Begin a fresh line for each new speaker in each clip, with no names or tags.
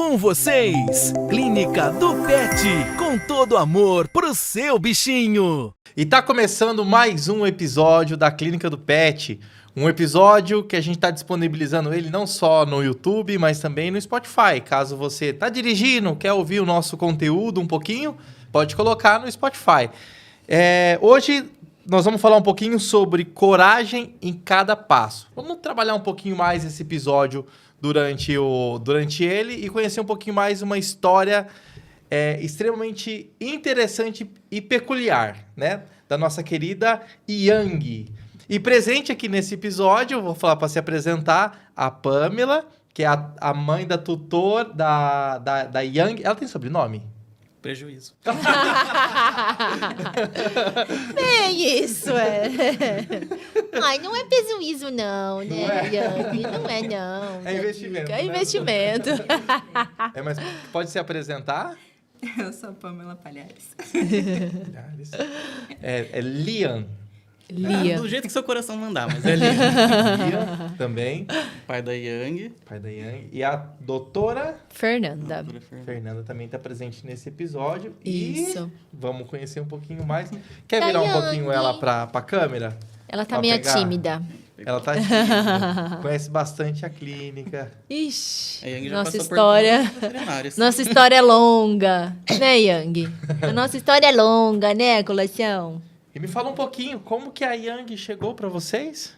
Com vocês, Clínica do Pet, com todo amor pro seu bichinho.
E tá começando mais um episódio da Clínica do Pet. Um episódio que a gente tá disponibilizando ele não só no YouTube, mas também no Spotify. Caso você tá dirigindo, quer ouvir o nosso conteúdo um pouquinho, pode colocar no Spotify. Hoje nós vamos falar um pouquinho sobre coragem em cada passo. Vamos trabalhar um pouquinho mais esse episódio durante ele e conhecer um pouquinho mais uma história extremamente interessante e peculiar, né? Da nossa querida Yang. E presente aqui nesse episódio, vou falar para se apresentar, a Pamela, que é a mãe da tutora da Yang. Ela tem sobrenome?
Prejuízo.
Bem, isso Ai, não é prejuízo não, né, Yang? Não é não.
É investimento.
É
né?
investimento.
Mas pode se apresentar?
Eu sou a Pamela Palhares.
É Liam.
Lia.
Do jeito que seu coração mandar, mas é lindo.
Liam também,
Pai da Yang.
pai da Yang. E a doutora
Fernanda.
Fernanda também está presente nesse episódio.
Isso.
E vamos conhecer um pouquinho mais. Quer
Da
virar um
Yang.
pouquinho ela para a câmera?
Ela tá
Pra
meio
pegar.
tímida.
Ela tá tímida, conhece bastante a clínica.
A Yang
Ixi,
já
nossa
passou
história.
por veterinários.
Nossa história é longa, né, Yang? A nossa história é longa, né, coleção?
E me fala um pouquinho, como que a Yang chegou para vocês?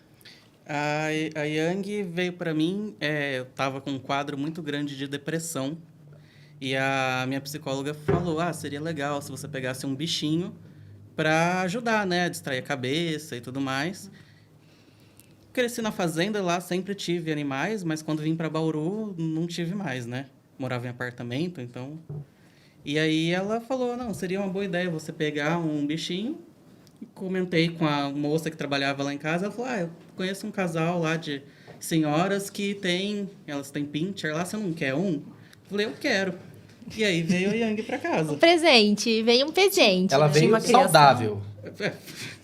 A Yang veio para mim, eu tava com um quadro muito grande de depressão. E a minha psicóloga falou, seria legal se você pegasse um bichinho para ajudar, né? A distrair a cabeça e tudo mais. Cresci na fazenda lá, sempre tive animais, mas quando vim para Bauru, não tive mais, né? Morava em apartamento, então... E aí ela falou, não, seria uma boa ideia você pegar um bichinho. Comentei com a moça que trabalhava lá em casa, ela falou, eu conheço um casal lá de senhoras que elas têm pincher lá, você não quer um? Eu falei, eu quero. E aí veio a Yang pra casa.
Um presente, veio um presente.
Ela
né?
veio
Uma criação.
saudável.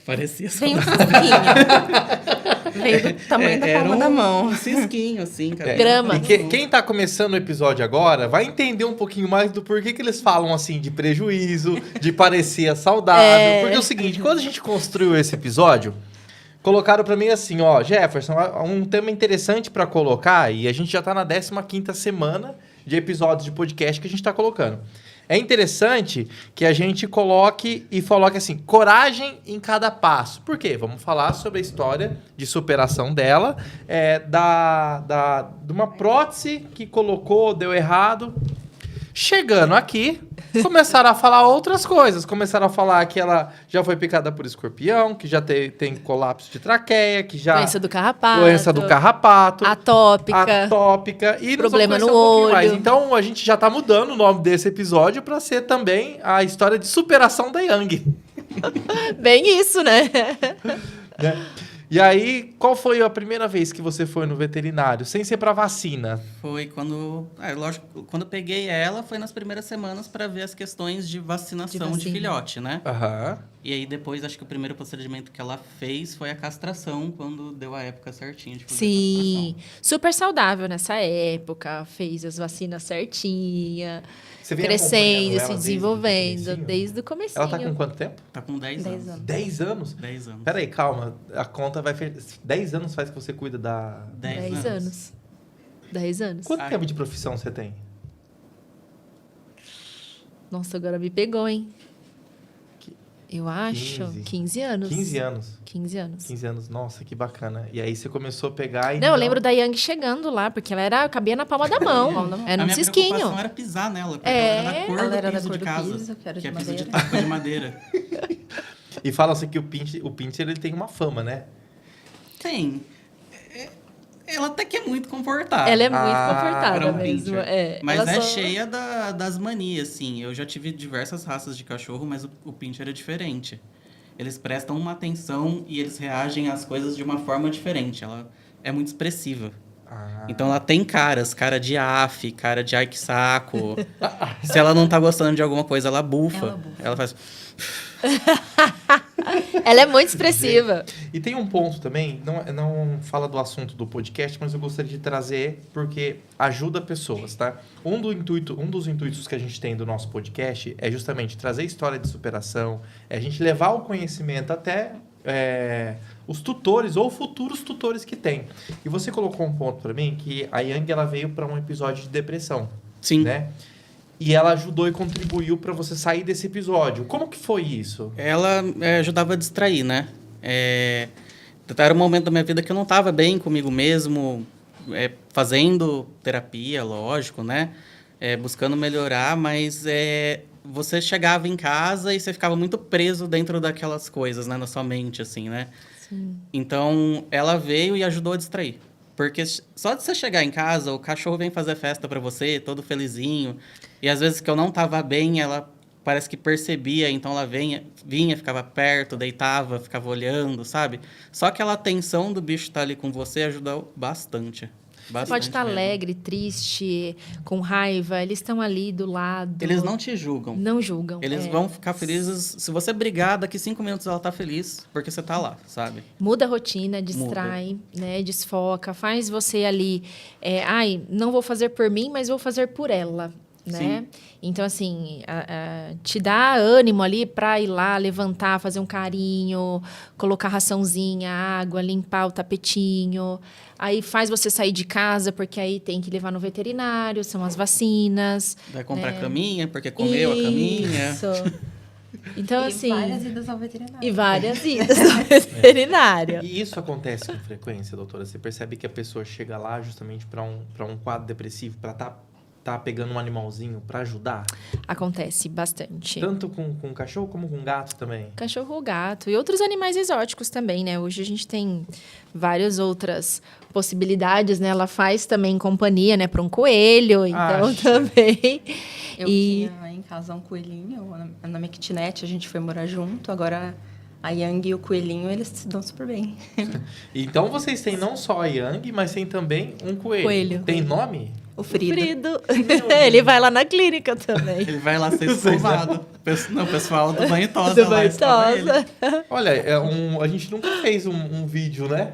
Parecia
Veio um
saudável.
cisquinho. Veio do tamanho da palma da mão.
Um cisquinho, assim, cara.
Grama.
E quem tá começando o episódio agora vai entender um pouquinho mais do porquê que eles falam assim de prejuízo, de parecer saudável. Porque é o seguinte, quando a gente construiu esse episódio, colocaram pra mim assim, Jefferson, um tema interessante pra colocar, e a gente já tá na 15ª semana de episódios de podcast que a gente tá colocando. É interessante que a gente coloque assim, coragem em cada passo. Por quê? Vamos falar sobre a história de superação dela, de uma prótese que deu errado. Chegando aqui, começaram a falar outras coisas. Começaram a falar que ela já foi picada por escorpião, que já tem colapso de traqueia, que já...
Doença do carrapato.
Doença do carrapato.
Atópica.
E
Problema
nós vamos conhecer
no
pouquinho
olho.
mais. Então, a gente já tá mudando o nome desse episódio para ser também a história de superação da Yang.
Bem isso, né?
Né? E aí, qual foi a primeira vez que você foi no veterinário, sem ser para vacina?
Foi quando... lógico, quando eu peguei ela, foi nas primeiras semanas para ver as questões de vacinação de
vacina.
filhote, né?
Aham.
E aí depois, acho que o primeiro procedimento que ela fez foi a castração, quando deu a época certinha de fazer a
Sim, super saudável nessa época, fez as vacinas certinha,
Você vem
crescendo,
acompanhando
se
ela
desenvolvendo
desde
desde o comecinho.
Ela tá com quanto tempo?
castração. Tá com 10
10
anos.
anos.
10 anos?
10 anos.
Peraí, calma. A conta vai... 10 anos faz que você cuida da...
10
anos. 10 anos.
Quanto
Ai.
tempo de profissão você tem?
Nossa, agora me pegou, hein? Eu acho 15 anos.
15 anos.
15 anos.
15 anos. Nossa, que bacana. E aí você começou a pegar e...
Não, eu lembro da Yang chegando lá, porque ela cabia na palma da mão. Era
A
um
minha
cisquinho.
preocupação era pisar nela, porque
É,
ela era da cor
ela
do
era da
piso
cor
de
do
casa,
piso, que era de
é piso de
madeira.
taco de madeira.
E fala assim que o pincher ele tem uma fama, né?
Tem. Ela até que é muito confortável.
Ela é muito
Ah,
confortável
para um
mesmo.
pincher.
É.
Mas
Ela
é
só-
cheia das manias, assim. Eu já tive diversas raças de cachorro, mas o pincher é diferente. Eles prestam uma atenção e eles reagem às coisas de uma forma diferente. Ela é muito expressiva.
Ah.
Então ela tem cara de af, cara de ai que saco. Se ela não tá gostando de alguma coisa, ela bufa.
Ela bufa.
Ela faz...
Ela é muito expressiva.
E tem um ponto também, não fala do assunto do podcast, mas eu gostaria de trazer porque ajuda pessoas, tá? Um dos intuitos que a gente tem do nosso podcast é justamente trazer história de superação, é a gente levar o conhecimento até os tutores ou futuros tutores que tem. E você colocou um ponto para mim que a Yang ela veio para um episódio de depressão,
Sim.
né? E ela ajudou e contribuiu para você sair desse episódio. Como que foi isso?
Ela ajudava a distrair, né? Era um momento da minha vida que eu não estava bem comigo mesmo, fazendo terapia, lógico, né? Buscando melhorar, mas você chegava em casa e você ficava muito preso dentro daquelas coisas, né? Na sua mente, assim, né?
Sim.
Então, ela veio e ajudou a distrair. Porque só de você chegar em casa, o cachorro vem fazer festa para você, todo felizinho. E às vezes que eu não estava bem, ela parece que percebia, então ela vinha, ficava perto, deitava, ficava olhando, sabe? Só aquela atenção do bicho estar ali com você ajudou bastante.
Você pode estar alegre, triste, com raiva, eles estão ali do lado.
Eles não te julgam.
Não julgam.
Eles vão ficar felizes. Se você brigar, daqui 5 minutos ela tá feliz, porque você tá lá, sabe?
Muda a rotina, distrai, né? Desfoca, faz você ali... não vou fazer por mim, mas vou fazer por ela, né?
Sim.
Então, assim, te dá ânimo ali para ir lá, levantar, fazer um carinho, colocar raçãozinha, água, limpar o tapetinho. Aí faz você sair de casa, porque aí tem que levar no veterinário, são as vacinas.
Vai comprar caminha, porque comeu a caminha.
Isso. Então, assim...
várias idas ao veterinário.
E várias idas ao veterinário.
E isso acontece com frequência, doutora? Você percebe que a pessoa chega lá justamente para um quadro depressivo, para tá pegando um animalzinho para ajudar?
Acontece bastante.
Tanto com cachorro como com gato também?
Cachorro, gato e outros animais exóticos também, né? Hoje a gente tem várias outras possibilidades, né? Ela faz também companhia, né? Para um coelho, então também.
Eu tinha em casa um coelhinho, na minha kitnet, a gente foi morar junto. Agora, a Yang e o coelhinho, eles se dão super bem.
Então, vocês têm não só a Yang, mas tem também um coelho.
Coelho.
Tem nome?
O Frido.
Ele vai lá na clínica também.
Ele vai lá ser escovado. Não, o pessoal do banho tosa
Do
lá
banho
escova ele.
tosa.
Olha, a gente nunca fez um vídeo, né?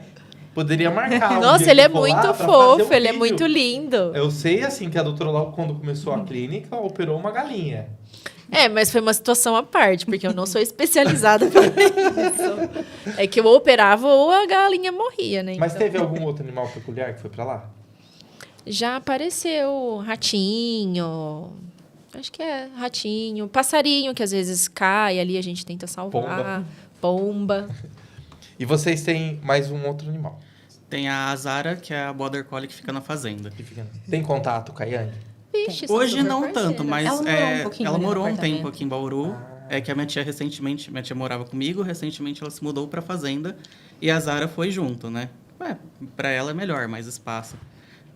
Poderia marcar. um
Nossa,
dia
ele
que
é
for lá
muito
pra fazer
fofo,
um
ele é
vídeo.
muito lindo.
Eu sei, assim, que a doutora logo quando começou a clínica, operou uma galinha.
Mas foi uma situação à parte, porque eu não sou especializada para isso. É que eu operava ou a galinha morria, né?
Mas
Então,
teve algum outro animal peculiar que foi pra lá?
já apareceu ratinho, acho que é ratinho, passarinho que às vezes cai ali, a gente tenta salvar, pomba.
E vocês têm mais um outro animal?
Tem a Azara, que é a Border Collie que fica na fazenda.
Tem contato com a Yang?
Vixe, são
Hoje
super
não
parceiras.
tanto, mas
Ela morou um pouquinho
ela
ali no
morou um
apartamento.
tempo aqui em Bauru. Que a minha tia morava comigo, recentemente ela se mudou pra fazenda e a Zara foi junto, né? Pra ela é melhor, mais espaço.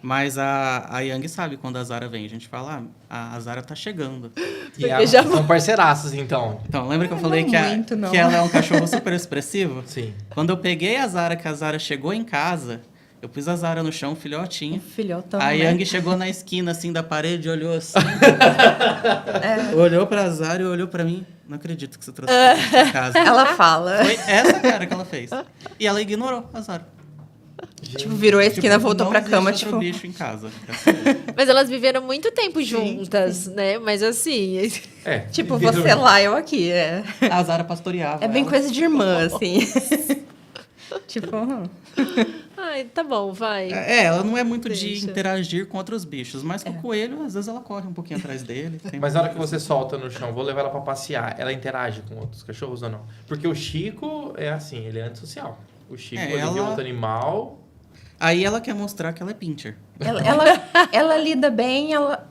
Mas a Yang sabe quando a Zara vem. A gente fala, a Zara tá chegando.
E são parceiraços, então.
Então, lembra que eu falei
Não
que,
muito, não.
que ela é um cachorro super expressivo?
Sim.
Quando eu peguei a Zara, que a Zara chegou em casa, eu pus a Zara no chão, filhotinho.
Filhotão,
A
né?
Yang chegou na esquina, assim, da parede, olhou assim. Olhou pra Zara e olhou pra mim. Não acredito que você trouxe isso pra casa.
Ela fala.
Foi essa cara que ela fez. E ela ignorou a Zara.
Tipo, virou a esquina, voltou
não
pra
existe
cama,
outro
tipo...
bicho em casa.
Mas elas viveram muito tempo juntas, né? Mas assim,
Tipo, você lá, eu aqui.
A Zara pastoreava
É bem
ela.
coisa de irmã, assim. Tipo...
ai, tá bom, vai.
Ela não é muito de
Deixa.
interagir com outros bichos, mas com o coelho, às vezes ela corre um pouquinho atrás dele.
Mas na hora que você solta no chão, vou levar ela pra passear, ela interage com outros cachorros ou não? Porque o Chico é assim, ele é antissocial. O Chico, ele vê outro animal...
Aí ela quer mostrar que ela é pincher.
Ela lida bem,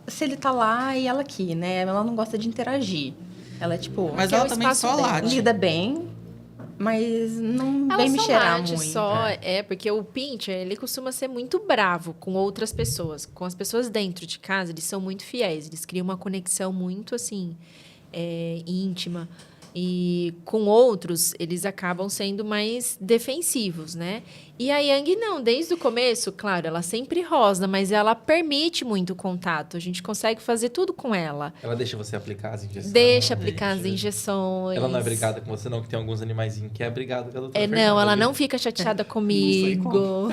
se ele tá lá e ela aqui, né? Ela não gosta de interagir. Ela é tipo...
Mas
Que é
ela
o
também
espaço
só
dela.
late.
lida bem, mas não
Ela
vem me
só
cheirar
late,
muito.
porque o pincher, ele costuma ser muito bravo com outras pessoas. Com as pessoas dentro de casa, eles são muito fiéis. Eles criam uma conexão muito, assim, íntima. E com outros, eles acabam sendo mais defensivos, né? E a Yang não, desde o começo, claro, ela sempre rosna, mas ela permite muito contato. A gente consegue fazer tudo com ela.
Ela deixa você aplicar as injeções?
Deixa aplicar as injeções.
Ela não é brigada com você, não? Que tem alguns animaizinhos que é brigada com a doutora
Não,
Fernanda,
ela
viu?
não fica chateada
Não sei
comigo.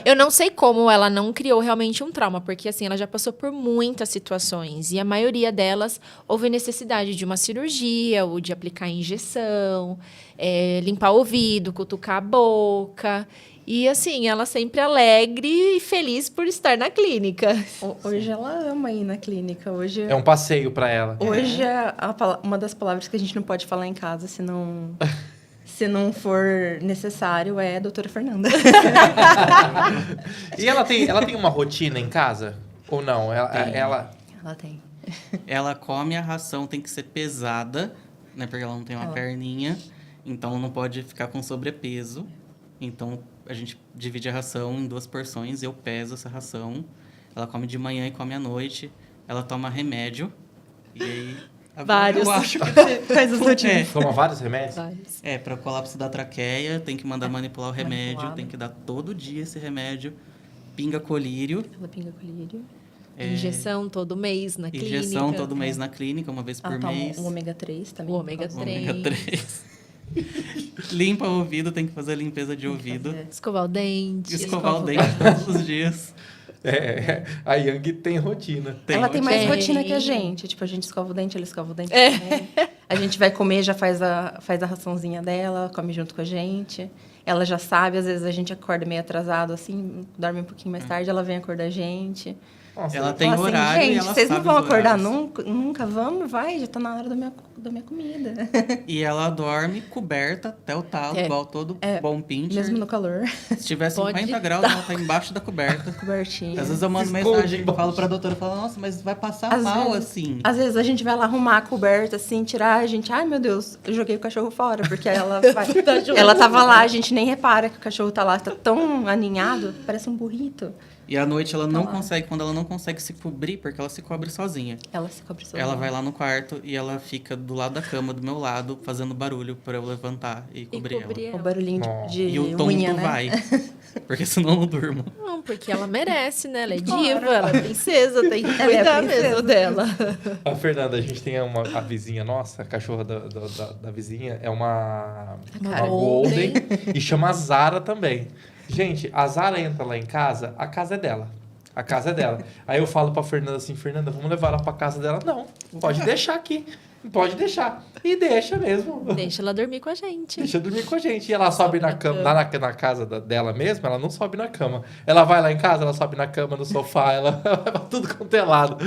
Eu não sei como ela não criou realmente um trauma, porque assim, ela já passou por muitas situações e a maioria delas houve necessidade de uma cirurgia ou de aplicar injeção, limpar o ouvido, cutucar a boca. E assim, ela sempre alegre e feliz por estar na clínica.
Hoje ela ama ir na clínica. Hoje,
É um passeio pra ela.
hoje uma das palavras que a gente não pode falar em casa se não for necessário é doutora Fernanda.
E ela tem uma rotina em casa? Ou não? Ela...
Ela tem.
Ela come a ração, tem que ser pesada, né? Porque ela não tem uma perninha. Então, não pode ficar com sobrepeso. Então, a gente divide a ração em 2 porções. Eu peso essa ração. Ela come de manhã e come à noite. Ela toma remédio. E aí...
Vários.
Eu acho que...
Faz os rotinas.
Toma vários remédios?
Vários.
para colapso da traqueia, tem que mandar manipular o remédio.
Manipulado.
Tem que dar todo dia esse remédio. Pinga colírio.
Ela pinga colírio.
Injeção todo mês na clínica.
Injeção todo mês na clínica, uma vez por
Ela toma
mês.
o ômega 3 também.
O ômega
por causa-
Ômega 3. Limpa o ouvido, tem que fazer a limpeza de ouvido.
fazer.
Escovar o dente.
Escovar o dente todos os dias.
A Yang tem rotina.
Ela tem mais
Tem.
rotina que a gente. Tipo, a gente escova o dente, ela escova o dente também. A gente vai comer, já faz a raçãozinha dela, come junto com a gente. Ela já sabe, às vezes a gente acorda meio atrasado, assim, dorme um pouquinho mais tarde, ela vem acordar a gente.
Nossa,
Ela tem
Fala assim,
horário e
gente,
ela
vocês não
sabe
vão
os
acordar
horários.
nunca? Vamos, vai, já tá na hora da minha comida.
E ela dorme coberta até o talo, igual todo bom pincher.
Mesmo no calor,
Se tiver
Pode
50 graus, ela tá embaixo da coberta.
cobertinho.
Às vezes eu mando
Se esconde
mensagem,
embaixo.
falo pra doutora, falo, nossa, mas vai passar
Às
mal
vezes-
assim.
Às vezes a gente vai lá arrumar a coberta, assim, tirar, a gente... Ai, meu Deus, eu joguei o cachorro fora, porque ela ela tava lá, a gente nem repara que o cachorro tá lá, tá tão aninhado, parece um burrito.
E à noite ela não
lá.
consegue, quando ela não consegue se cobrir, porque ela se cobre sozinha.
Ela se cobre sozinha.
Ela vai lá no quarto e ela fica do lado da cama, do meu lado, fazendo barulho pra eu levantar e cobrir ela.
O barulhinho
Nossa.
de
E o tonto
unha, né?
vai. Porque senão eu não durmo.
Não, porque ela merece, né? Ela é diva, ela é princesa, tem que
Ela é
cuidar
princesa.
mesmo dela.
A Fernanda, a gente tem a vizinha nossa, a cachorra da vizinha, é uma Golden e chama Zara também. Gente, a Zara entra lá em casa, a casa é dela. A casa é dela. Aí eu falo pra Fernanda assim, Fernanda, vamos levar ela pra casa dela? Não, pode deixar aqui. Pode deixar. E deixa mesmo.
Deixa ela dormir com a gente.
Deixa dormir com a gente. E ela sobe na cama, lá na casa dela mesma, ela não sobe na cama. Ela vai lá em casa, ela sobe na cama, no sofá, ela vai tudo quanto é lado.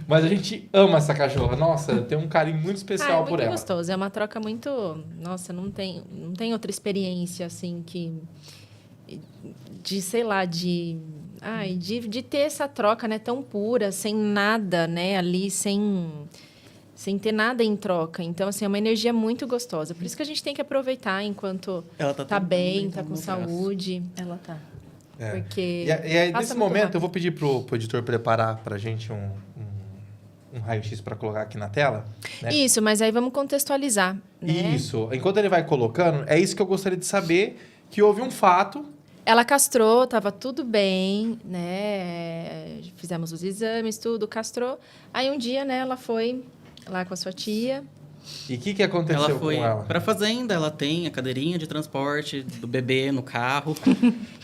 Mas a gente ama essa cachorra. Nossa, eu tenho um carinho muito especial
é
por
muito
ela.
gostoso. É uma troca muito... Nossa, não tem outra experiência, assim, que... De, sei lá, de ter essa troca, né, tão pura, sem nada, né, ali, sem ter nada em troca. Então, assim, é uma energia muito gostosa. Por isso que a gente tem que aproveitar enquanto
Ela
tá bem, tá com
no braço.
saúde.
Ela tá.
É.
Porque
E aí,
passa
nesse
muito
momento,
rápido.
eu vou pedir pro editor preparar pra gente um raio-x para colocar aqui na tela. Né?
Isso, mas aí vamos contextualizar, né?
Isso. Enquanto ele vai colocando, é isso que eu gostaria de saber, que houve um fato.
Ela castrou, tava tudo bem, né? Fizemos os exames, tudo, castrou. Aí um dia, né, ela foi lá com a sua tia.
E o que aconteceu
Ela foi
com ela?
pra fazenda, ela tem a cadeirinha de transporte do bebê no carro,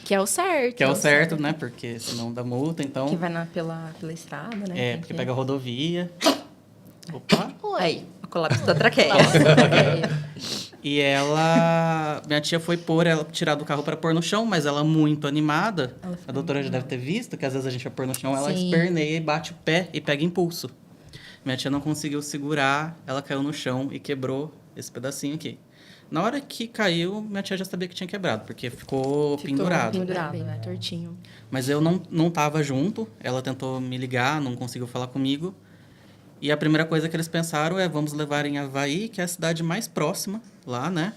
Que é o certo.
que é o certo, né? Porque senão dá multa, então...
Que vai pela estrada, né? Tem
porque
que-
pega a rodovia. Opa!
Aí, o colapso da traqueia.
E ela... Minha tia foi ela tirar do carro pra pôr no chão, mas ela muito animada.
Ela ficou
A doutora já deve ter visto que às vezes a gente vai pôr no chão, ela
Sim.
esperneia e bate o pé e pega impulso. Minha tia não conseguiu segurar, ela caiu no chão e quebrou esse pedacinho aqui. Na hora que caiu, minha tia já sabia que tinha quebrado, porque ficou pendurado.
pendurado,
Bem
né?
tortinho.
Mas eu não tava junto, ela tentou me ligar, não conseguiu falar comigo. E a primeira coisa que eles pensaram é, vamos levar em Avaí, que é a cidade mais próxima lá, né?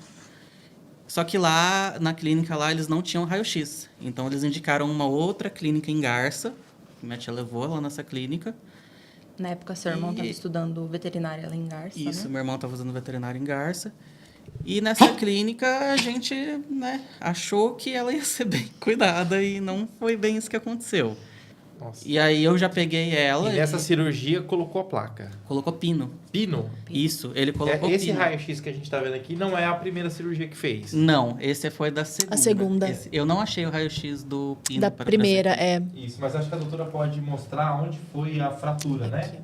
Só que lá, na clínica lá, eles não tinham raio-x. Então, eles indicaram uma outra clínica em Garça. Minha tia levou ela nessa clínica.
Na época, seu irmão estava
E-
estudando veterinária lá em Garça,
Isso,
né?
meu irmão estava fazendo veterinário em Garça. E nessa clínica, a gente, né, achou que ela ia ser bem cuidada e não foi bem isso que aconteceu.
Nossa.
E aí eu já peguei ela
E nessa cirurgia colocou a placa.
colocou pino.
Pino?
Isso, ele colocou
Esse
pino.
raio-x que a gente tá vendo aqui não é a primeira cirurgia que fez.
Não, esse foi da segunda.
A segunda.
Eu não achei o raio-x do pino.
Da
pra
primeira,
trazer.
Isso, mas acho que a doutora pode mostrar onde foi a fratura, né?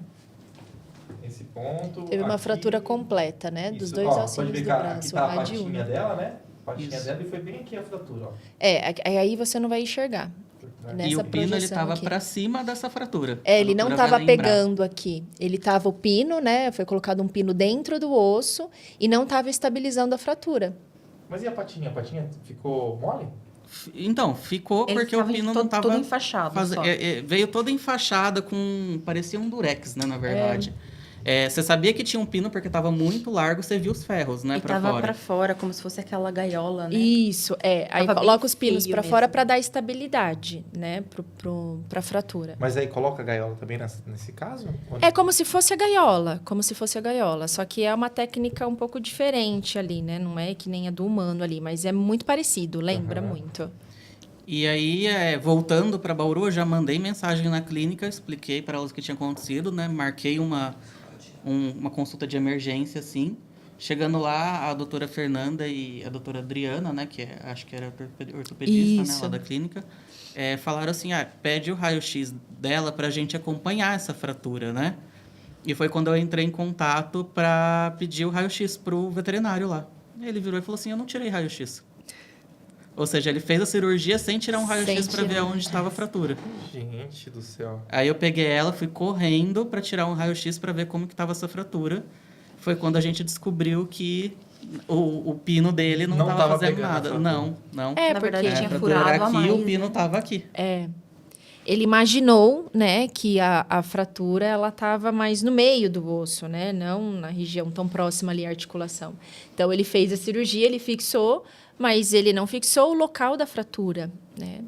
Esse ponto.
Teve uma
aqui.
fratura completa, né? Dos
Isso.
dois
Ó,
ossinhos
pode ver
do
que aqui
braço,
tá a
rádio
patinha
1.
dela, né? Patinha
Isso.
dela e foi bem aqui a fratura, ó.
Aí você não vai enxergar. Nessa
E o pino, ele
projeção
tava
aqui.
para cima dessa fratura.
Ele
A
não
doutora
estava
vai lembrar.
pegando aqui. Ele estava o pino, né? Foi colocado um pino dentro do osso e não estava estabilizando a fratura.
Mas e a patinha? A patinha ficou mole?
Então, ficou
Ele
porque o
tava
pino
todo-
não tava...
todo enfaixado só.
veio toda enfaixada com... Parecia um durex, né, na verdade. Você sabia que tinha um pino porque tava muito largo, você viu os ferros, né,
E
pra
tava
fora.
pra fora, como se fosse aquela gaiola, né?
Isso, é. Aí
Tava bem
coloca os pinos
feio
para fora
mesmo.
para dar estabilidade, né? Pra fratura.
Mas aí coloca a gaiola também nesse caso?
É como se fosse a gaiola, só que é uma técnica um pouco diferente ali, né? Não é que nem a do humano ali, mas é muito parecido, lembra
Aham.
muito.
E aí, voltando para Bauru, eu já mandei mensagem na clínica, expliquei para elas o que tinha acontecido, né? Marquei uma consulta de emergência, assim. Chegando lá, a doutora Fernanda e a doutora Adriana, né? Que acho que era ortopedista, né?
Isso.
Lá da clínica. Falaram assim, pede o raio-x dela para a gente acompanhar essa fratura, né? E foi quando eu entrei em contato para pedir o raio-x pro veterinário lá. Ele virou e falou assim, eu não tirei raio-x. Ou seja, ele fez a cirurgia sem tirar um raio-x para ver
tirar.
onde estava a fratura.
Gente do céu.
Aí eu peguei ela, fui correndo para tirar um raio-x para ver como que estava essa fratura. Foi quando a gente descobriu que o pino dele não
Não
estava
tava
fazendo
pegando a
nada.
fratura.
Não.
É,
Na
porque
verdade,
A
tinha
fratura era
furado a
aqui,
mais,
o pino
né?
estava aqui.
ele imaginou, né, que a fratura ela estava mais no meio do osso, né, não na região tão próxima ali à articulação. Então ele fez a cirurgia, ele fixou, mas ele não fixou o local da fratura, né?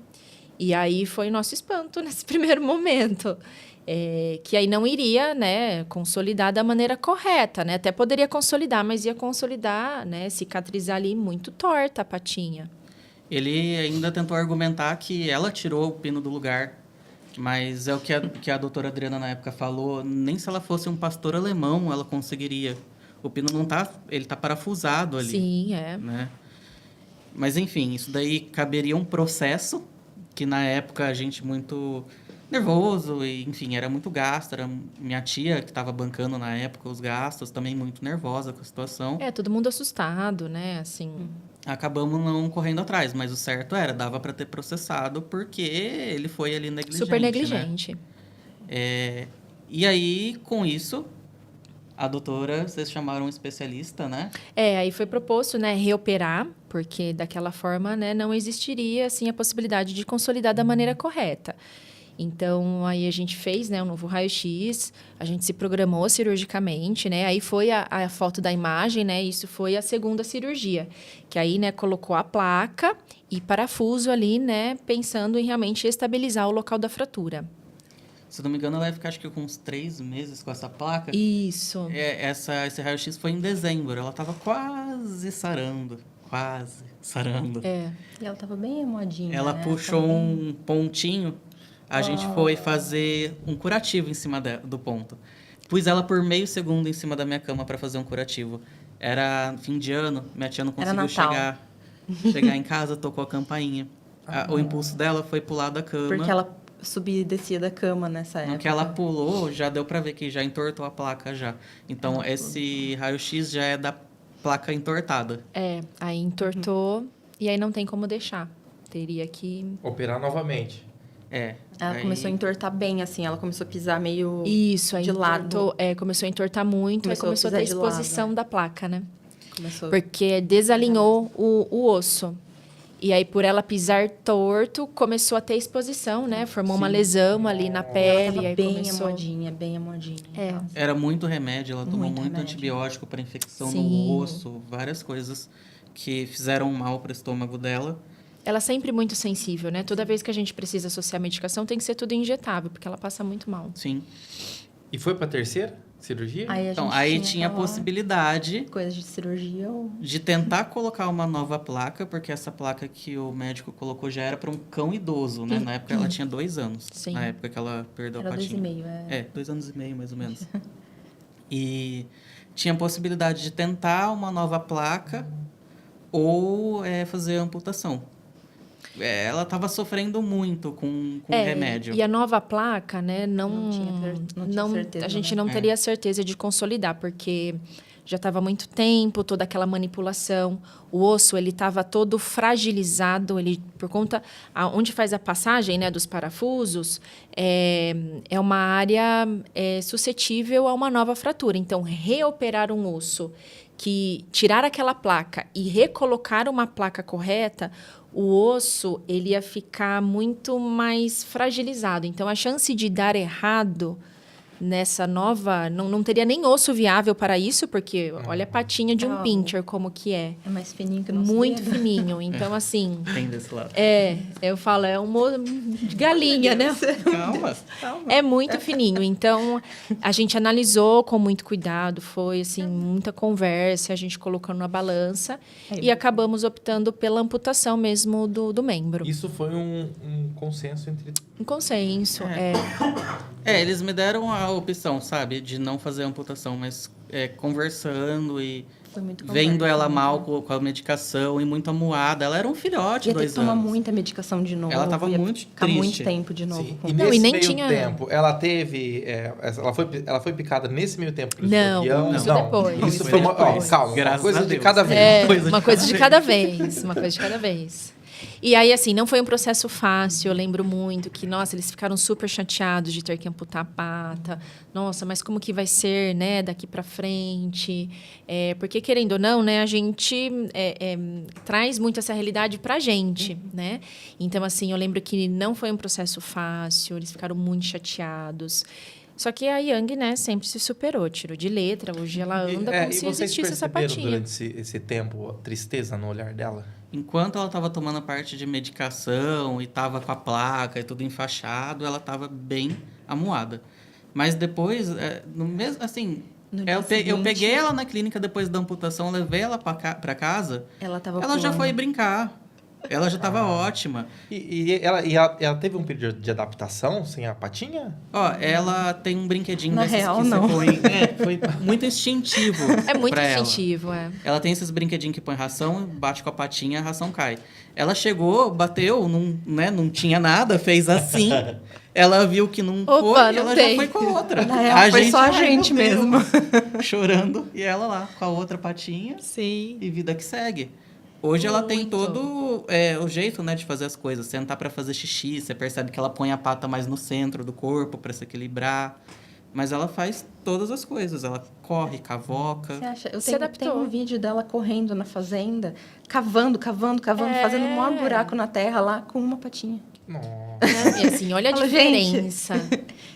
E aí foi nosso espanto nesse primeiro momento, que aí não iria, né, consolidar da maneira correta, né? Até poderia consolidar, mas ia consolidar, né, cicatrizar ali muito torta a patinha.
Ele ainda tentou argumentar que ela tirou o pino do lugar. Mas é o que a doutora Adriana na época falou. Nem se ela fosse um pastor alemão, ela conseguiria. O pino não tá... Ele tá parafusado ali.
Sim, é.
Né? Mas, enfim, isso daí caberia um processo, que na época a gente muito nervoso, e, enfim, era muito gasto. Era minha tia, que estava bancando na época os gastos, também muito nervosa com a situação.
Todo mundo assustado, né, assim.
Acabamos não correndo atrás, mas o certo era, dava para ter processado, porque ele foi ali negligente.
Super
né?
negligente.
E aí, com isso, a doutora, vocês chamaram um especialista, né?
Aí foi proposto, né, reoperar, porque daquela forma, né, não existiria, assim, a possibilidade de consolidar da maneira correta. Então, aí a gente fez, né, um novo raio-x, a gente se programou cirurgicamente, né, aí foi a foto da imagem, né, isso foi a segunda cirurgia, que aí, né, colocou a placa e parafuso ali, né, pensando em realmente estabilizar o local da fratura.
Se não me engano, ela vai ficar, acho que com uns 3 meses com essa placa.
Isso.
Esse raio-x foi em dezembro, ela estava quase sarando.
E ela tava bem amoadinha,
Ela
né?
puxou
Tava bem-
um pontinho, a gente foi fazer um curativo em cima do ponto. Pus ela por meio segundo em cima da minha cama para fazer um curativo. Era fim de ano, minha tia não
Era
conseguiu
Natal.
chegar em casa, tocou a campainha. O impulso dela foi pular da cama.
Porque ela subia e descia da cama nessa época.
No que ela pulou, já deu para ver que já entortou a placa já. Então, esse raio-x já é da placa entortada.
Aí entortou e aí não tem como deixar. Teria que...
Operar novamente.
Ela começou a entortar bem, assim. Ela começou a pisar meio...
Isso, aí
de
entortou,
lado.
começou a entortar muito, aí começou a ter
pisar de lado,
exposição da placa, né?
Começou...
Porque desalinhou o osso. E aí, por ela pisar torto, começou a ter exposição, né? Formou uma lesão ali na
Ela
pele.
tava
Aí
bem
começou...
amoadinha, bem amoadinha. Nossa.
Era muito remédio, ela tomou
Muito
muito
remédio.
antibiótico para infecção
Sim.
no osso, várias coisas que fizeram mal para o estômago dela.
Ela é sempre muito sensível, né? Toda vez que a gente precisa associar medicação, tem que ser tudo injetável, porque ela passa muito mal.
Sim.
E foi pra terceira Cirurgia?
Aí a
Então,
gente
aí tinha a
aquela
possibilidade
coisa de cirurgia ou...
de tentar colocar uma nova placa, porque essa placa que o médico colocou já era para um cão idoso, né? Na época ela tinha 2 anos.
Sim.
Na época que ela perdeu
Era
a patinha.
2,5,
É, 2 anos e meio, mais ou menos. E tinha a possibilidade de tentar uma nova placa ou fazer amputação. Ela estava sofrendo muito com remédio.
E a nova placa, né,
Não tinha certeza,
a gente
né?
não teria certeza de consolidar, porque já estava muito tempo, toda aquela manipulação, o osso ele estava todo fragilizado, ele por conta onde faz a passagem, né, dos parafusos, é uma área suscetível a uma nova fratura. Então, reoperar um osso, que tirar aquela placa e recolocar uma placa correta, o osso ele ia ficar muito mais fragilizado. Então, a chance de dar errado nessa nova... Não teria nem osso viável para isso, porque olha a patinha de um pincher como que é.
É mais fininho que o nosso
Muito
dedo.
fininho. Então, assim...
Tem desse lado.
Eu falo, é um de galinha, né?
Calma.
É muito fininho. Então, a gente analisou com muito cuidado. Foi, assim, muita conversa. A gente colocando na balança. E acabamos optando pela amputação mesmo do membro.
Isso foi um consenso entre...
Um consenso.
Eles me deram a opção, sabe? De não fazer amputação, mas conversando e
Foi muito
vendo
conversa,
ela
né?
mal com a medicação e muito amuada. Ela era um filhote,
Ia ter
2
que tomar
anos.
muita medicação de novo.
Ela tava
ia
muito
ficar
triste.
muito tempo de novo.
Sim.
com-
E
Não,
nesse
e nem
meio
tinha-
tempo, ela teve... ela foi picada nesse meio tempo pelo
Não,
escorpião?
isso depois.
Isso
Isso
foi uma...
depois.
calma, uma
Graças
coisa
a
de
Deus.
cada vez.
Uma coisa de cada vez. Uma coisa de cada vez. E aí, assim, não foi um processo fácil. Eu lembro muito que, nossa, eles ficaram super chateados de ter que amputar a pata. Nossa, mas como que vai ser, né, daqui para frente? Porque, querendo ou não, né, a gente traz muito essa realidade pra gente, né? Então, assim, eu lembro que não foi um processo fácil. Eles ficaram muito chateados. Só que a Yang, né, sempre se superou, tirou de letra. Hoje ela anda como
E
se
vocês
existisse essa
perceberam
patinha.
durante esse tempo a tristeza no olhar dela?
Enquanto ela estava tomando a parte de medicação e estava com a placa e tudo enfaixado, ela estava bem amuada. Mas depois, no mesmo, assim,
No dia
eu
seguinte,
peguei ela na clínica depois da amputação, levei ela para casa,
Ela tava
ela já
pulando.
foi brincar. Ela já estava ótima.
E ela teve um período de adaptação sem a patinha?
Ó, ela tem um brinquedinho
Na
desses
real,
que
não.
você põe. Foi muito instintivo.
É muito
pra
instintivo,
Ela tem esses brinquedinhos que põe ração, bate com a patinha, a ração cai. Ela chegou, bateu, não tinha nada, fez assim. Ela viu que não
Opa,
foi,
não
ela
tem.
já foi com a outra.
Na real, foi só a gente mesmo.
Chorando, e ela lá, com a outra patinha,
Sim.
e vida que segue. Hoje ela tem
Muito.
todo o jeito, né, de fazer as coisas. Sentar para fazer xixi, você percebe que ela põe a pata mais no centro do corpo para se equilibrar. Mas ela faz todas as coisas. Ela corre, cavoca.
Você acha? Eu
Se
tenho
adaptou.
um vídeo dela correndo na fazenda, cavando, fazendo um maior buraco na terra lá com uma patinha.
Nossa.
Né? E assim, olha a
Fala, gente,
diferença.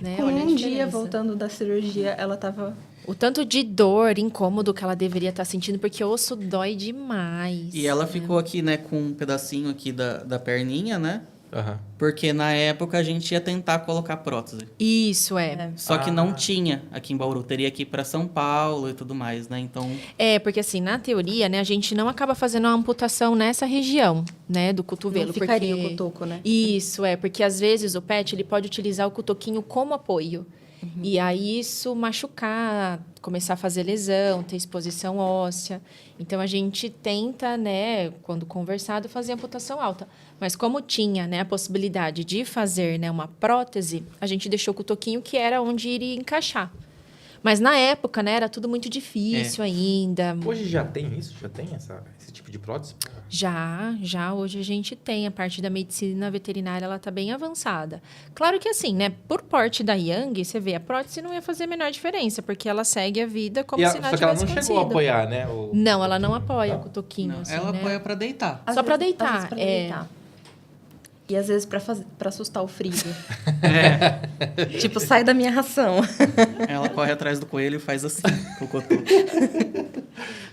Né?
Com
Olha a
um dia
diferença.
voltando da cirurgia, ela tava...
O tanto de dor, incômodo que ela deveria estar sentindo, porque o osso dói demais.
E ela
né?
ficou aqui, né, com um pedacinho aqui da perninha, né?
Aham.
Porque na época a gente ia tentar colocar prótese.
Isso, é.
Só que não tinha aqui em Bauru. Teria que ir para São Paulo e tudo mais, né? Então,
Porque assim, na teoria, né, a gente não acaba fazendo uma amputação nessa região, né, do cotovelo.
Não ficaria
porque...
o cotoco, né?
Isso, porque às vezes o pet ele pode utilizar o cotoquinho como apoio. E aí isso machucar, começar a fazer lesão, ter exposição óssea. Então a gente tenta, né, quando conversado, fazer amputação alta. Mas como tinha, né, a possibilidade de fazer, né, uma prótese, a gente deixou o cotoquinho que era onde iria encaixar. Mas na época, né, era tudo muito difícil ainda.
Hoje já tem isso? Já tem esse tipo de prótese?
Já hoje a gente tem a parte da medicina veterinária, ela tá bem avançada. Claro que assim, né, por porte da Yang, você vê, a prótese não ia fazer a menor diferença, porque ela segue a vida como se nada
Só que ela não
tivesse
chegou a
acontecido.
apoiar, né?
Não, ela não apoia o cotoquinho,
não,
assim,
ela
né?
apoia para deitar.
Às
Só pra
vezes-
deitar,
às vezes pra
é.
deitar. E às vezes pra assustar o frio. Tipo, sai da minha ração.
Ela corre atrás do coelho e faz assim, com o cotoco.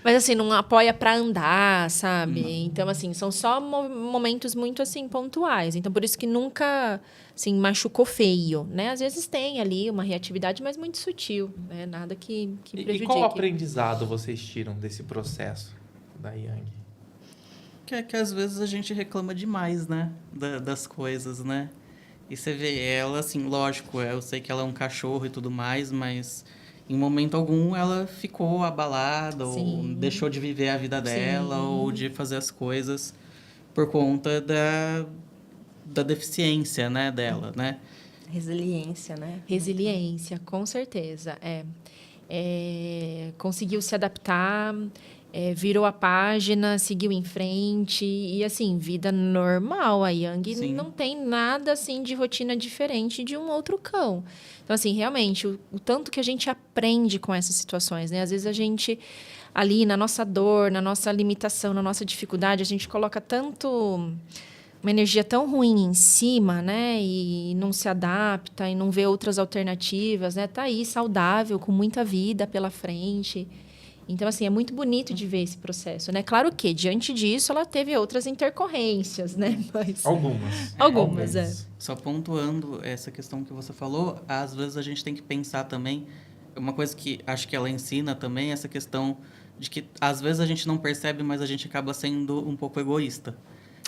Mas, assim, não apoia para andar, sabe? Então, assim, são só momentos muito, assim, pontuais. Então, por isso que nunca, assim, machucou feio, né? Às vezes tem ali uma reatividade, mas muito sutil, né? Nada que prejudique.
E qual aprendizado vocês tiram desse processo da Yang?
Que às vezes a gente reclama demais, né? Das coisas, né? E você vê ela, assim, lógico, eu sei que ela é um cachorro e tudo mais, mas em momento algum ela ficou abalada, ou
Sim.
deixou de viver a vida dela,
Sim.
ou de fazer as coisas por conta da deficiência, né, dela, né?
Resiliência, né?
Resiliência, com certeza. Conseguiu se adaptar, virou a página, seguiu em frente. E, assim, vida normal. A Yang
Sim.
não tem nada, assim, de rotina diferente de um outro cão. Então, assim, realmente, o tanto que a gente aprende com essas situações, né? Às vezes a gente, ali, na nossa dor, na nossa limitação, na nossa dificuldade, a gente coloca tanto... uma energia tão ruim em cima, né? E não se adapta e não vê outras alternativas, né? Tá aí saudável, com muita vida pela frente. Então, assim, é muito bonito de ver esse processo, né? Claro que, diante disso, ela teve outras intercorrências, né? Mas... Algumas, é.
Só pontuando essa questão que você falou, às vezes a gente tem que pensar também, uma coisa que acho que ela ensina também, essa questão de que às vezes a gente não percebe, mas a gente acaba sendo um pouco egoísta.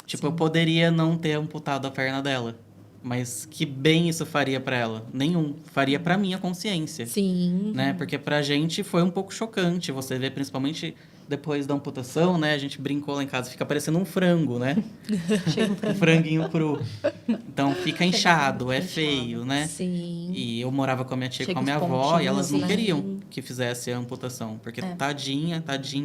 Tipo, eu poderia não ter amputado a perna dela, mas que bem isso faria pra ela? Nenhum. Faria pra minha consciência.
Sim.
Né? Porque pra gente foi um pouco chocante. Você vê, principalmente depois da amputação, né? A gente brincou lá em casa, fica parecendo um frango, né? Um franguinho cru. Então, fica inchado, é feio, né?
Sim.
E eu morava com a minha tia e
Chega
com a minha
os
avó, e elas não
pontinhos, né?
queriam que fizesse a amputação. Porque tadinha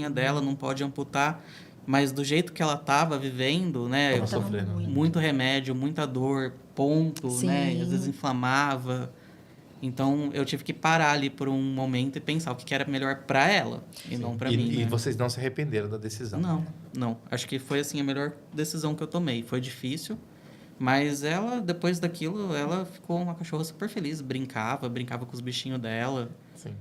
dela, não pode amputar. Mas do jeito que ela tava vivendo, né?
Tava sofrendo.
Muito remédio, muita dor, ponto,
Sim.
né? E às vezes inflamava. Então, eu tive que parar ali por um momento e pensar o que era melhor pra ela e não pra mim.
E
né?
vocês não se arrependeram da decisão?
Não. Acho que foi, assim, a melhor decisão que eu tomei. Foi difícil, mas ela, depois daquilo, ela ficou uma cachorra super feliz. Brincava com os bichinhos dela.
Sim.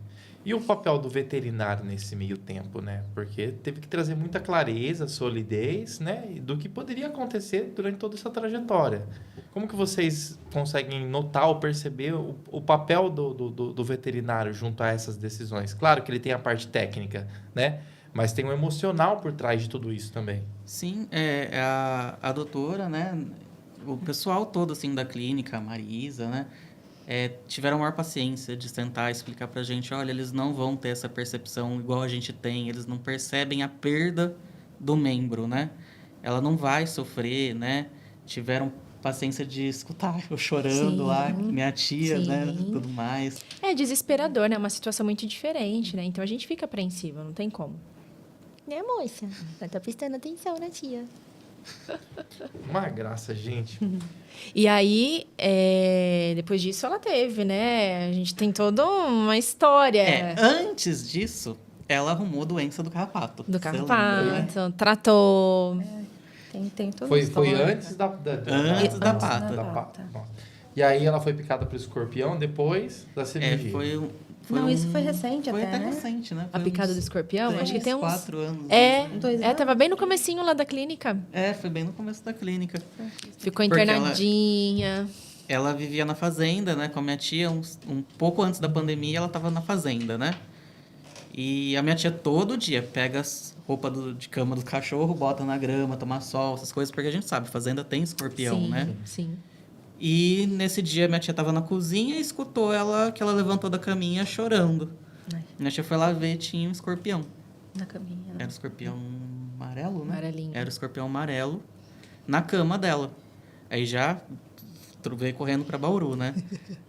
E o papel do veterinário nesse meio tempo, né? Porque teve que trazer muita clareza, solidez, né? Do que poderia acontecer durante toda essa trajetória. Como que vocês conseguem notar ou perceber o papel do veterinário junto a essas decisões? Claro que ele tem a parte técnica, né? Mas tem o emocional por trás de tudo isso também.
Sim, a doutora, né? O pessoal todo, assim, da clínica, a Marisa, né? Tiveram a maior paciência de tentar explicar pra gente, olha, eles não vão ter essa percepção igual a gente tem, eles não percebem a perda do membro, né? Ela não vai sofrer, né? Tiveram paciência de escutar eu chorando
Sim.
lá, minha tia,
Sim.
né? Tudo mais.
É desesperador, né? É uma situação muito diferente, né? Então, a gente fica apreensiva, não tem como. Né, moça? Ela tá prestando atenção na tia.
Uma graça, gente.
E aí, depois disso, ela teve, né? A gente tem toda uma história
Antes disso, ela arrumou doença do carrapato.
do
Você lembra, né?
carrapato, tratou.
Tem tudo
Foi
isso.
antes da
Antes da pata.
da pata. Nossa. E aí ela foi picada por escorpião depois da cirurgia.
Não, isso foi recente
foi
até,
até
né?
recente, né?
A picada do escorpião? Acho que tem uns...
4 anos.
Tava bem no comecinho lá da clínica.
Foi bem no começo da clínica.
Ficou
Porque
internadinha.
Ela vivia na fazenda, né? Com a minha tia, um pouco antes da pandemia, ela estava na fazenda, né? E a minha tia todo dia pega as roupas de cama do cachorro, bota na grama, toma sol, essas coisas, porque a gente sabe, fazenda tem escorpião,
Sim,
né?
sim.
E nesse dia minha tia estava na cozinha e escutou que ela levantou da caminha chorando.
Ai.
Minha tia foi lá ver, tinha um escorpião.
Na caminha. né?
Era o escorpião amarelo, né?
Amarelinho.
Era o escorpião amarelo na cama dela. Aí já veio correndo para Bauru, né?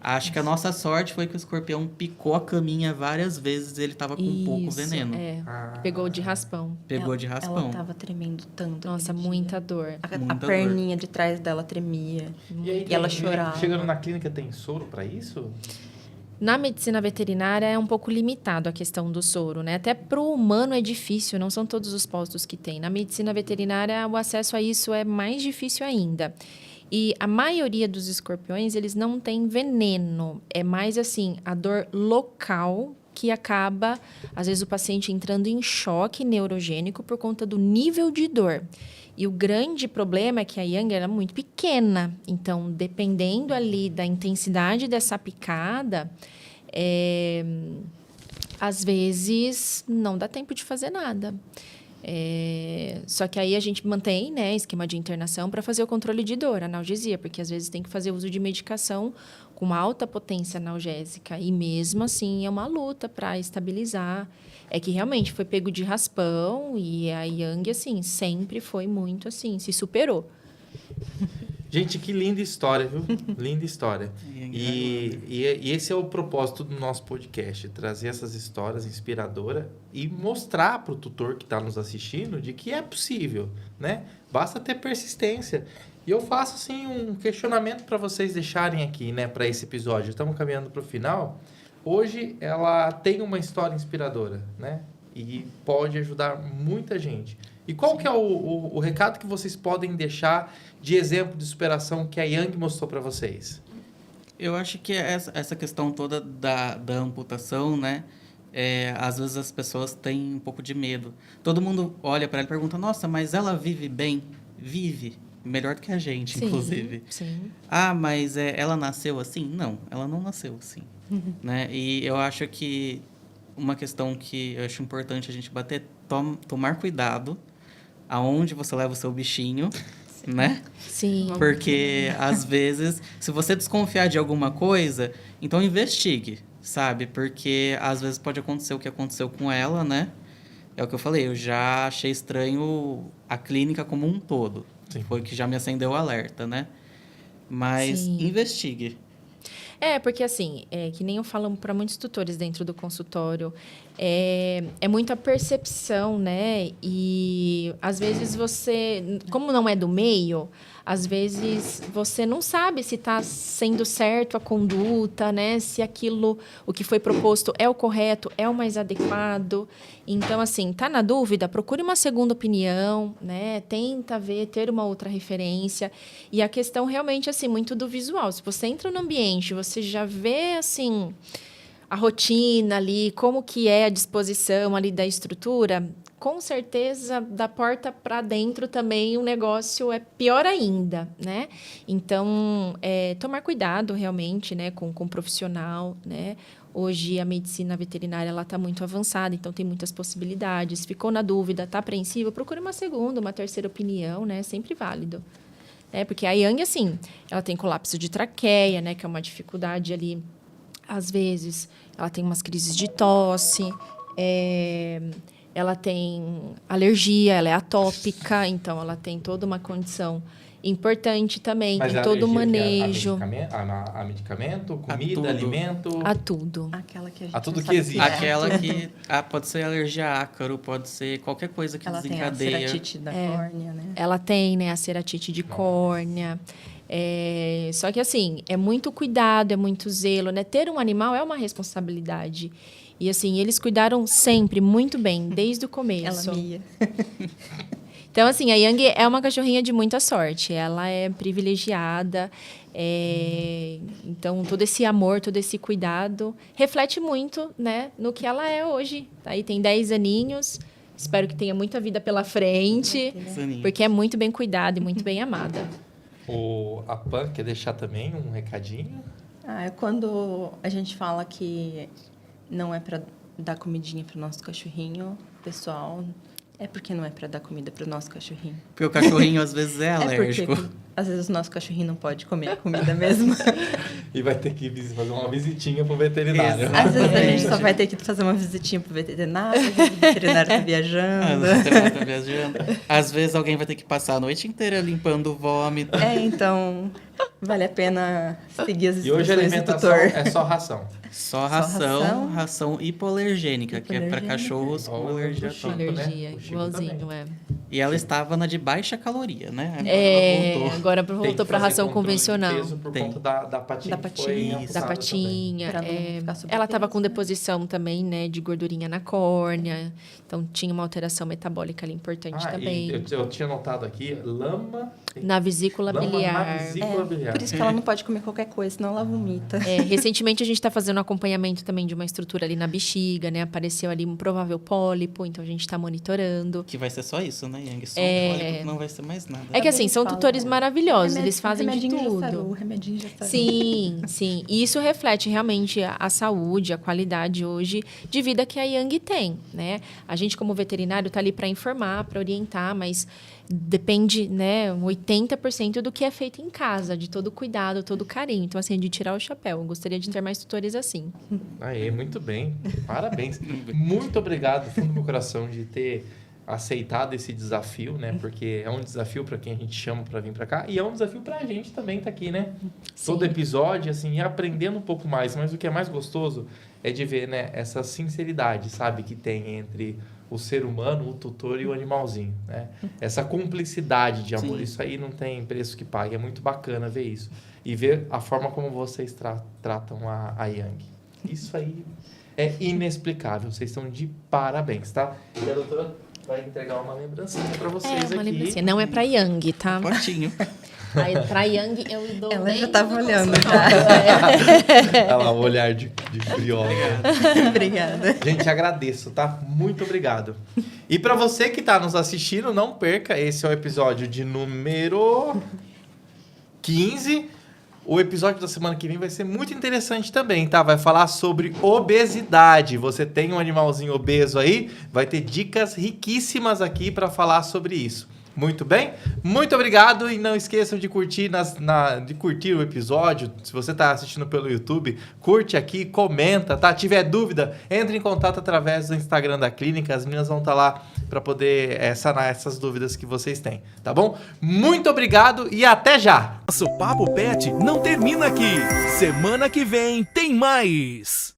Acho que a nossa sorte foi que o escorpião picou a caminha várias vezes e ele tava com pouco
Isso,
veneno.
Pegou de raspão.
Pegou de raspão.
Ela tava tremendo tanto.
Nossa,
aquele
muita
dia.
dor.
A
muita
perninha de trás dela tremia.
E
ela chorava.
Chegando na clínica, tem soro para isso?
Na medicina veterinária é um pouco limitado a questão do soro, né? Até para o humano é difícil, não são todos os postos que tem. Na medicina veterinária, o acesso a isso é mais difícil ainda. E a maioria dos escorpiões, eles não têm veneno. É mais assim, a dor local que acaba, às vezes, o paciente entrando em choque neurogênico por conta do nível de dor. E o grande problema é que a Yang era muito pequena. Então, dependendo ali da intensidade dessa picada, às vezes não dá tempo de fazer nada. Só que aí a gente mantém, né, esquema de internação para fazer o controle de dor, analgesia, porque às vezes tem que fazer uso de medicação com alta potência analgésica e mesmo assim é uma luta para estabilizar. É que realmente foi pego de raspão e a Yang, assim, sempre foi muito assim, se superou.
Gente, que linda história, viu? Linda história. E esse é o propósito do nosso podcast, trazer essas histórias inspiradoras e mostrar para o tutor que está nos assistindo de que é possível, né? Basta ter persistência. E eu faço, assim, um questionamento para vocês deixarem aqui, né, para esse episódio. Estamos caminhando para o final. Hoje, ela tem uma história inspiradora, né? E pode ajudar muita gente. E qual que é o recado que vocês podem deixar de exemplo de superação que a Yang mostrou para vocês?
Eu acho que essa questão toda da amputação, né? Às vezes as pessoas têm um pouco de medo. Todo mundo olha para ela e pergunta, nossa, mas ela vive bem? Vive. Melhor do que a gente,
Sim,
inclusive.
Sim.
Ah, mas ela nasceu assim? Não, ela não nasceu assim. Né? E eu acho que uma questão que eu acho importante a gente bater é tomar cuidado aonde você leva o seu bichinho, né?
Sim.
Porque, às vezes, se você desconfiar de alguma coisa, então investigue, sabe? Porque, às vezes, pode acontecer o que aconteceu com ela, né? É o que eu falei, eu já achei estranho a clínica como um todo.
Sim.
Foi que já me acendeu o alerta, né? Mas
Sim.
investigue.
Porque assim, que nem eu falo para muitos tutores dentro do consultório, é muito a percepção, né? E às vezes você, como não é do meio, às vezes você não sabe se está sendo certo a conduta, né? Se aquilo, o que foi proposto é o correto, é o mais adequado. Então, assim, tá na dúvida? Procure uma segunda opinião, né? Tenta ter uma outra referência. E a questão realmente, assim, muito do visual. Se você entra no ambiente, você já vê, assim, a rotina ali, como que é a disposição ali da estrutura, com certeza, da porta para dentro também o negócio é pior ainda, né? Então, tomar cuidado realmente, né, com o profissional, né? Hoje, a medicina veterinária está muito avançada, então tem muitas possibilidades. Ficou na dúvida, está apreensivo, procure uma segunda, uma terceira opinião, né? Sempre válido. Porque a Yang, assim, ela tem colapso de traqueia, né? Que é uma dificuldade ali, às vezes. Ela tem umas crises de tosse, ela tem alergia, ela é atópica, então ela tem toda uma condição importante também,
Mas
tem todo o
manejo.
manejo.
A medicamento,
A
comida,
tudo.
alimento?
A tudo.
Aquela que a gente
A tudo
não
que
sabe
existe.
é.
Aquela que pode ser alergia a ácaro, pode ser qualquer coisa que
Ela tem a
desencadeia.
ceratite da córnea, né?
Ela tem, né, a ceratite de córnea. Só que, assim, é muito cuidado, é muito zelo, né? Ter um animal é uma responsabilidade. E, assim, eles cuidaram sempre muito bem, desde o começo.
Ela mia.
Então, assim, a Yang é uma cachorrinha de muita sorte. Ela é privilegiada. Então, todo esse amor, todo esse cuidado reflete muito, né, no que ela é hoje. Aí tem 10 aninhos. Espero que tenha muita vida pela frente.
Zaninho.
Porque é muito bem cuidada e muito bem amada.
A Pan quer deixar também um recadinho?
Quando a gente fala que não é para dar comidinha para o nosso cachorrinho, pessoal, é porque não é para dar comida para o nosso cachorrinho.
Porque o cachorrinho, às vezes, é alérgico.
Porque, às vezes, o nosso cachorrinho não pode comer a comida mesmo.
E vai ter que fazer uma visitinha pro veterinário.
Exato.
Às vezes, a gente só vai ter que fazer uma visitinha pro veterinário, o veterinário tá viajando.
Tá viajando. Às vezes, alguém vai ter que passar a noite inteira limpando o vômito.
Então, vale a pena seguir as
E hoje a
instruções do
alimentação
tutor.
é só ração.
Só
ração.
ração hipoalergênica, que é para
Hipoalergênica.
cachorros com
Igual
alergia
o Chico,
atópica.
né?
Alergia,
O Chico
igualzinho,
também.
E ela estava na de baixa caloria, né?
Agora
Tem
voltou
que
para
fazer
ração
controle de
convencional.
peso por
Tem.
conta da patinha.
Da
que foi
patinha,
amputada
Da
também.
patinha.
Pra não ficar sobrepeso,
Ela estava com
né?
deposição também, né, de gordurinha na córnea. Então tinha uma alteração metabólica ali importante também.
E eu tinha notado aqui, lama...
Na vesícula
lama
biliar.
na vesícula biliar.
Por isso que ela não pode comer qualquer coisa, senão ela vomita.
Recentemente a gente está fazendo um acompanhamento também de uma estrutura ali na bexiga, né? Apareceu ali um provável pólipo, então a gente está monitorando.
Que vai ser só isso, né, Yang? Só
É.
não vai ser mais nada.
É que assim, são
Fala,
tutores
né?
maravilhosos, eles fazem de
remedinho já
tudo.
sarou, o remedinho já sarou.
Sim, sim. E isso reflete realmente a saúde, a qualidade hoje de vida que a Yang tem, né? A gente, como veterinário, está ali para informar, para orientar, mas depende, né, 80% do que é feito em casa, de todo o cuidado, todo o carinho. Então, assim, de tirar o chapéu. Eu gostaria de ter mais tutores assim.
Aê, muito bem. Parabéns. Muito obrigado, do fundo do meu coração, de ter aceitado esse desafio, né? Porque é um desafio para quem a gente chama para vir para cá e é um desafio para a gente também estar aqui, né?
Sim.
Todo episódio, assim, e aprendendo um pouco mais. Mas o que é mais gostoso é de ver, né, essa sinceridade, sabe, que tem entre o ser humano, o tutor e o animalzinho, né? Essa cumplicidade de amor,
Sim.
isso aí não tem preço que pague. É muito bacana ver isso. E ver a forma como vocês tratam a Yang. Isso aí é inexplicável. Vocês estão de parabéns, tá? E a doutora vai entregar uma lembrancinha para vocês
uma
aqui.
lembrancinha. Não é para Yang, tá?
Potinho.
Aí, para Yang eu dou
Ela
bem
já tava
no
olhando
consultório.
já.
Olha lá, o olhar de friola.
Obrigada.
Gente, agradeço, tá? Muito obrigado. E para você que tá nos assistindo, não perca, esse é o episódio de número 15. O episódio da semana que vem vai ser muito interessante também, tá? Vai falar sobre obesidade. Você tem um animalzinho obeso aí, vai ter dicas riquíssimas aqui para falar sobre isso. Muito bem? Muito obrigado e não esqueçam de curtir, de curtir o episódio. Se você está assistindo pelo YouTube, curte aqui, comenta, tá? Tiver dúvida, entre em contato através do Instagram da clínica. As meninas vão estar lá para poder sanar essas dúvidas que vocês têm, tá bom? Muito obrigado e até já!
Nosso Papo Pet não termina aqui. Semana que vem tem mais.